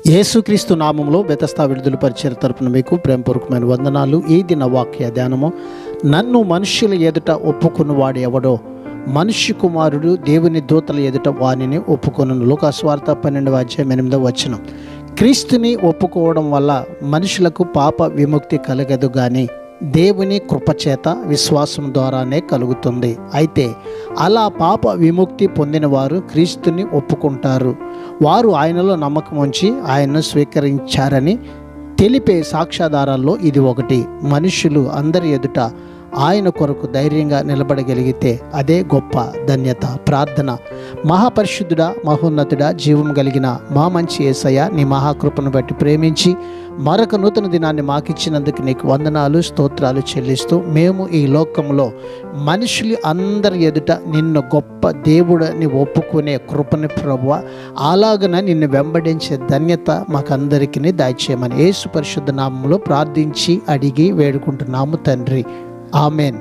యేసుక్రీస్తు నామంలో బెతస్తా విడుదల పరిచయ తరపున మీకు ప్రేమపూర్వకమైన వందనాలు. ఈ దిన వాక్య ధ్యానము, నన్ను మనుష్యుల ఎదుట ఒప్పుకున్నవాడు ఎవడో మనుష్య కుమారుడు దేవుని దూతల ఎదుట వానిని ఒప్పుకొనును. లోకాసువార్త 12:8. క్రీస్తుని ఒప్పుకోవడం వల్ల మనుషులకు పాప విముక్తి కలగదు, కానీ దేవుని కృపచేత విశ్వాసం ద్వారానే కలుగుతుంది. అయితే అలా పాప విముక్తి పొందిన వారు క్రీస్తుని ఒప్పుకుంటారు. వారు ఆయనలో నమ్మకం ఉంచి ఆయన్ను స్వీకరించారని తెలిపే సాక్ష్యాధారాల్లో ఇది ఒకటి. మనుషులు అందరి ఎదుట ఆయన కొరకు ధైర్యంగా నిలబడగలిగితే అదే గొప్ప ధన్యత. ప్రార్థన. మహాపరిశుద్ధుడా, మహోన్నతుడా, జీవం కలిగిన మా మంచి యేసయ్య, నీ మహాకృపను బట్టి ప్రేమించి మరొక నూతన దినాన్ని మాకిచ్చినందుకు నీకు వందనాలు, స్తోత్రాలు చెల్లిస్తూ, మేము ఈ లోకంలో మనుషులు అందరి ఎదుట నిన్ను గొప్ప దేవుడని ఒప్పుకునే కృపని ప్రభువా, అలాగన నిన్ను వెంబడించే ధన్యత మాకందరికీ దయచేయమని యేసు పరిశుద్ధ నామంలో ప్రార్థించి అడిగి వేడుకుంటున్నాము తండ్రి. ఆమెన్.